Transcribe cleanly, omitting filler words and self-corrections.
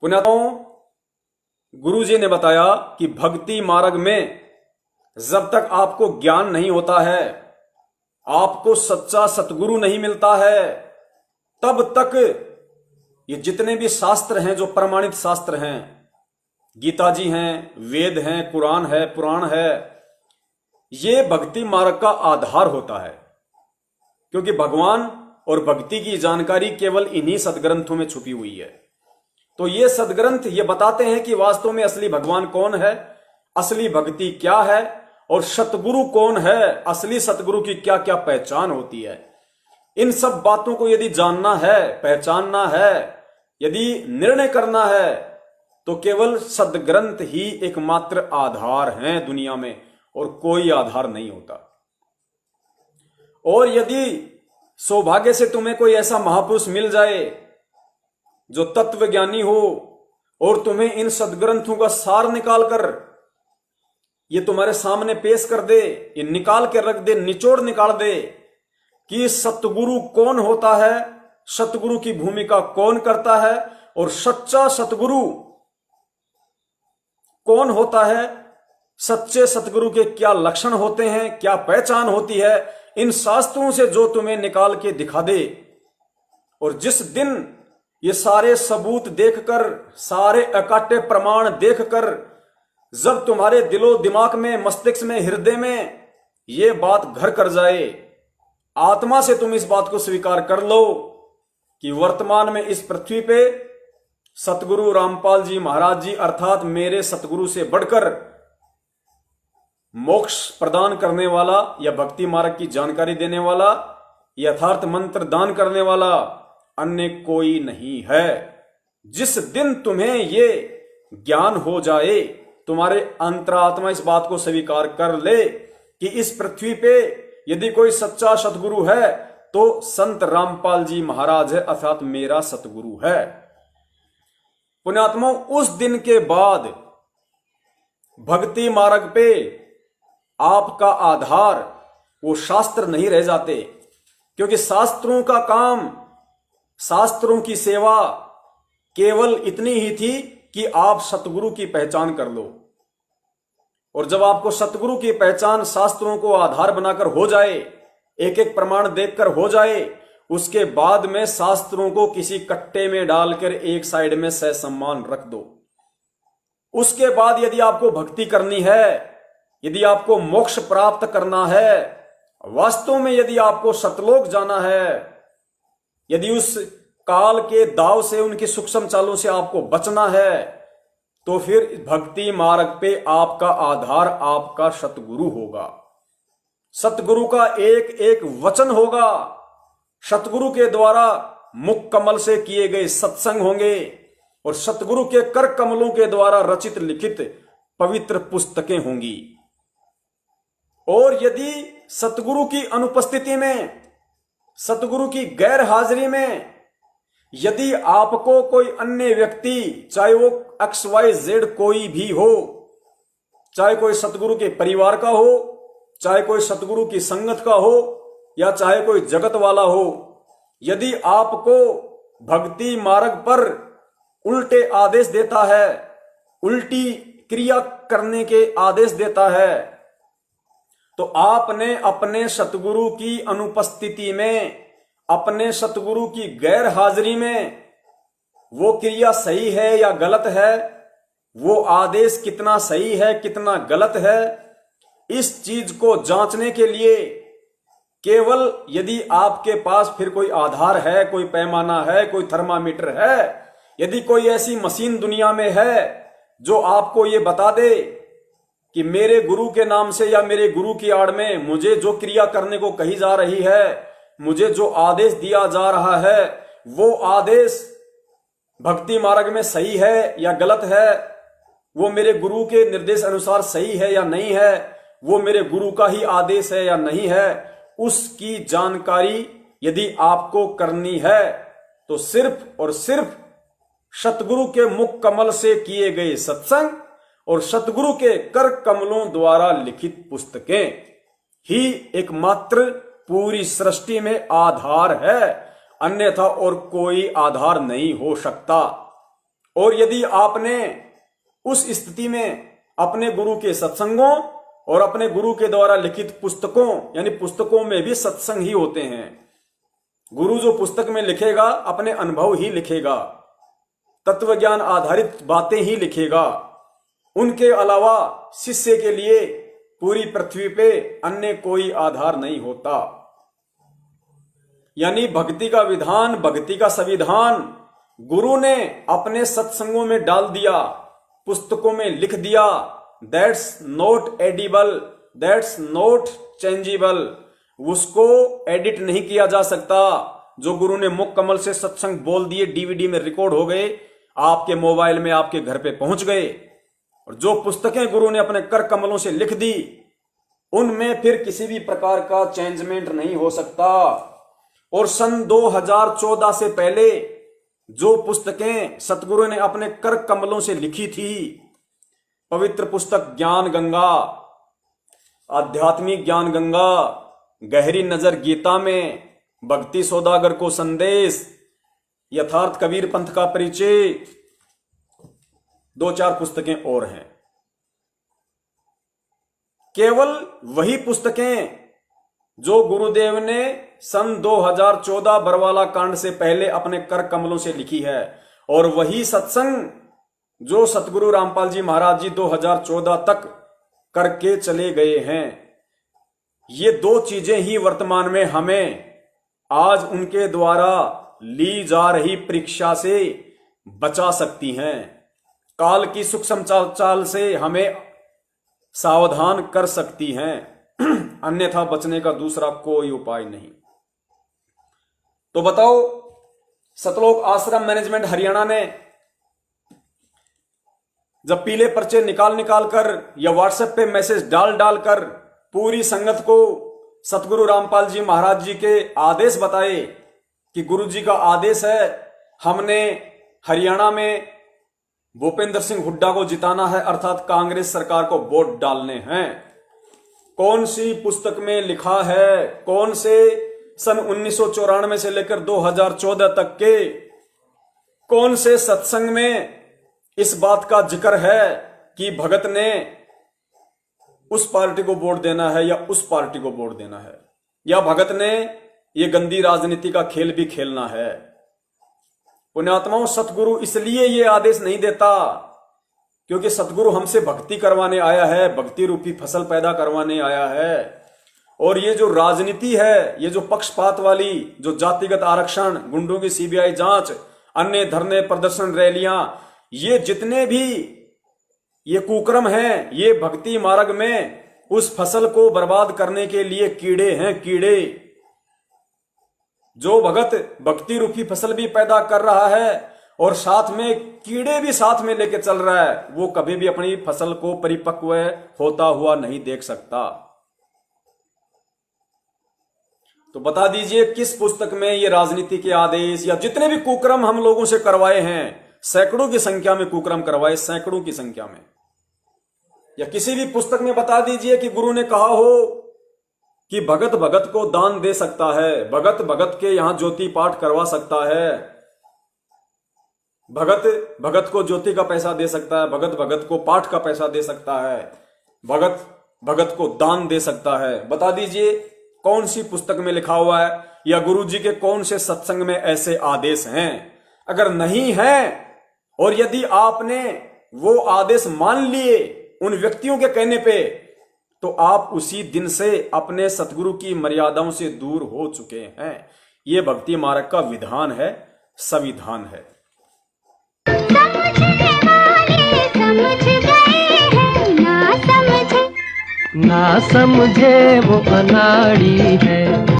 पुण्यात्माओं, गुरु जी ने बताया कि भक्ति मार्ग में जब तक आपको ज्ञान नहीं होता है, आपको सच्चा सतगुरु नहीं मिलता है, तब तक ये जितने भी शास्त्र हैं, जो प्रमाणित शास्त्र हैं, गीता जी हैं, वेद हैं, कुरान है, पुराण है, ये भक्ति मार्ग का आधार होता है। क्योंकि भगवान और भक्ति की जानकारी केवल इन्हीं सदग्रंथों में छुपी हुई है। तो ये सदग्रंथ ये बताते हैं कि वास्तव में असली भगवान कौन है, असली भक्ति क्या है, और सतगुरु कौन है, असली सतगुरु की क्या क्या पहचान होती है। इन सब बातों को यदि जानना है, पहचानना है, यदि निर्णय करना है, तो केवल सदग्रंथ ही एकमात्र आधार है दुनिया में, और कोई आधार नहीं होता। और यदि सौभाग्य से तुम्हें कोई ऐसा महापुरुष मिल जाए जो तत्वज्ञानी हो, और तुम्हें इन सदग्रंथों का सार निकालकर ये तुम्हारे सामने पेश कर दे, ये निकाल के रख दे, निचोड़ निकाल दे कि सतगुरु कौन होता है, सतगुरु की भूमिका कौन करता है, और सच्चा सतगुरु कौन होता है, सच्चे सतगुरु के क्या लक्षण होते हैं, क्या पहचान होती है, इन शास्त्रों से जो तुम्हें निकाल के दिखा दे। और जिस दिन ये सारे सबूत देखकर, सारे अकाट्य प्रमाण देखकर, जब तुम्हारे दिलो दिमाग में, मस्तिष्क में, हृदय में ये बात घर कर जाए, आत्मा से तुम इस बात को स्वीकार कर लो कि वर्तमान में इस पृथ्वी पे सतगुरु रामपाल जी महाराज जी अर्थात मेरे सतगुरु से बढ़कर मोक्ष प्रदान करने वाला या भक्ति मार्ग की जानकारी देने वाला, यथार्थ मंत्र दान करने वाला अन्य कोई नहीं है। जिस दिन तुम्हें ये ज्ञान हो जाए, तुम्हारे अंतरात्मा इस बात को स्वीकार कर ले कि इस पृथ्वी पे यदि कोई सच्चा सतगुरु है तो संत रामपाल जी महाराज है, अर्थात मेरा सतगुरु है। पुण्यात्माओं, उस दिन के बाद भक्ति मार्ग पे आपका आधार वो शास्त्र नहीं रह जाते, क्योंकि शास्त्रों का काम, शास्त्रों की सेवा केवल इतनी ही थी कि आप सतगुरु की पहचान कर लो। और जब आपको सतगुरु की पहचान शास्त्रों को आधार बनाकर हो जाए, एक एक प्रमाण देखकर हो जाए, उसके बाद में शास्त्रों को किसी कट्टे में डालकर एक साइड में ससम्मान रख दो। उसके बाद यदि आपको भक्ति करनी है, यदि आपको मोक्ष प्राप्त करना है, वास्तव में यदि आपको सतलोक जाना है, यदि उस काल के दाव से, उनकी सूक्ष्म चालों से आपको बचना है, तो फिर भक्ति मार्ग पे आपका आधार आपका सतगुरु होगा। सतगुरु का एक एक वचन होगा, सतगुरु के द्वारा मुख कमल से किए गए सत्संग होंगे, और सतगुरु के कर कमलों के द्वारा रचित लिखित पवित्र पुस्तकें होंगी। और यदि सतगुरु की अनुपस्थिति में, सतगुरु की गैर हाजिरी में यदि आपको कोई अन्य व्यक्ति, चाहे वो XYZ कोई भी हो, चाहे कोई सतगुरु के परिवार का हो, चाहे कोई सतगुरु की संगत का हो, या चाहे कोई जगत वाला हो, यदि आपको भक्ति मार्ग पर उल्टे आदेश देता है, उल्टी क्रिया करने के आदेश देता है, तो आपने अपने सतगुरु की अनुपस्थिति में, अपने सतगुरु की गैर हाजिरी में वो क्रिया सही है या गलत है, वो आदेश कितना सही है, कितना गलत है, इस चीज को जांचने के लिए केवल यदि आपके पास फिर कोई आधार है, कोई पैमाना है, कोई थर्मामीटर है, यदि कोई ऐसी मशीन दुनिया में है जो आपको ये बता दे कि मेरे गुरु के नाम से या मेरे गुरु की आड़ में मुझे जो क्रिया करने को कही जा रही है, मुझे जो आदेश दिया जा रहा है, वो आदेश भक्ति मार्ग में सही है या गलत है, वो मेरे गुरु के निर्देश अनुसार सही है या नहीं है, वो मेरे गुरु का ही आदेश है या नहीं है, उसकी जानकारी यदि आपको करनी है तो सिर्फ और सिर्फ सतगुरु के मुख कमल से किए गए सत्संग और सतगुरु के कर कमलों द्वारा लिखित पुस्तकें ही एकमात्र पूरी सृष्टि में आधार है, अन्यथा और कोई आधार नहीं हो सकता। और यदि आपने उस स्थिति में अपने गुरु के सत्संगों और अपने गुरु के द्वारा लिखित पुस्तकों, यानी पुस्तकों में भी सत्संग ही होते हैं। गुरु जो पुस्तक में लिखेगा अपने अनुभव ही लिखेगा, तत्व ज्ञान आधारित बातें ही लिखेगा। उनके अलावा शिष्य के लिए पूरी पृथ्वी पे अन्य कोई आधार नहीं होता। यानी भक्ति का विधान, भक्ति का संविधान गुरु ने अपने सत्संगों में डाल दिया, पुस्तकों में लिख दिया। That's not edible, that's not changeable. उसको एडिट नहीं किया जा सकता। जो गुरु ने मुख कमल से सत्संग बोल दिए, डीवीडी में रिकॉर्ड हो गए, आपके मोबाइल में आपके घर पे पहुंच गए। और जो पुस्तकें गुरु ने अपने कर कमलों से लिख दी, उनमें फिर किसी भी प्रकार का चेंजमेंट नहीं हो सकता। और सन 2014 से पहले जो पुस्तकें सतगुरु ने अपने कर कमलों से लिखी थी, पवित्र पुस्तक ज्ञान गंगा, आध्यात्मिक ज्ञान गंगा, गहरी नजर गीता में, भक्ति सौदागर को संदेश, यथार्थ कबीर पंथ का परिचय, 2-4 पुस्तकें और हैं। केवल वही पुस्तकें जो गुरुदेव ने सन 2014 बरवाला कांड से पहले अपने कर कमलों से लिखी है, और वही सत्संग जो सतगुरु रामपाल जी महाराज जी 2014 तक करके चले गए हैं। ये 2 चीजें ही वर्तमान में हमें आज उनके द्वारा ली जा रही परीक्षा से बचा सकती हैं। काल की सूक्ष्म चाल से हमें सावधान कर सकती हैं। अन्यथा बचने का दूसरा कोई उपाय नहीं। तो बताओ, सतलोक आश्रम मैनेजमेंट हरियाणा ने जब पीले पर्चे निकाल कर या व्हाट्सएप पे मैसेज डाल कर पूरी संगत को सतगुरु रामपाल जी महाराज जी के आदेश बताए कि गुरु जी का आदेश है, हमने हरियाणा में भूपेंद्र सिंह हुड्डा को जिताना है, अर्थात कांग्रेस सरकार को वोट डालने हैं। कौन सी पुस्तक में लिखा है, कौन से सन 1994 से लेकर 2014 तक के कौन से सत्संग में इस बात का जिक्र है कि भगत ने उस पार्टी को वोट देना है या उस पार्टी को वोट देना है, या भगत ने ये गंदी राजनीति का खेल भी खेलना है? पुण्यात्माओं, सतगुरु इसलिए ये आदेश नहीं देता क्योंकि सतगुरु हमसे भक्ति करवाने आया है, भक्ति रूपी फसल पैदा करवाने आया है। और ये जो राजनीति है, ये जो पक्षपात वाली, जो जातिगत आरक्षण, गुंडों की सीबीआई जांच, अन्य धरने प्रदर्शन रैलियां, ये जितने भी ये कुक्रम हैं, ये भक्ति मार्ग में उस फसल को बर्बाद करने के लिए कीड़े हैं, कीड़े। जो भगत भक्ति रूपी फसल भी पैदा कर रहा है और साथ में कीड़े भी साथ में लेके चल रहा है, वो कभी भी अपनी फसल को परिपक्व होता हुआ नहीं देख सकता। तो बता दीजिए, किस पुस्तक में ये राजनीति के आदेश या जितने भी कुक्रम हम लोगों से करवाए हैं, सैकड़ों की संख्या में कुक्रम करवाए, सैकड़ों की संख्या में, या किसी भी पुस्तक में बता दीजिए कि गुरु ने कहा हो कि भगत भगत को दान दे सकता है, भगत भगत के यहां ज्योति पाठ करवा सकता है, भगत भगत को ज्योति का पैसा दे सकता है, भगत भगत को पाठ का पैसा दे सकता है, भगत भगत को दान दे सकता है। बता दीजिए कौन सी पुस्तक में लिखा हुआ है, या गुरु जी के कौन से सत्संग में ऐसे आदेश हैं? अगर नहीं है, और यदि आपने वो आदेश मान लिए उन व्यक्तियों के कहने पे, तो आप उसी दिन से अपने सतगुरु की मर्यादाओं से दूर हो चुके हैं। ये भक्ति मार्ग का विधान है, संविधान है। समझने वाले समझ गए हैं, ना समझे वो अनाड़ी है।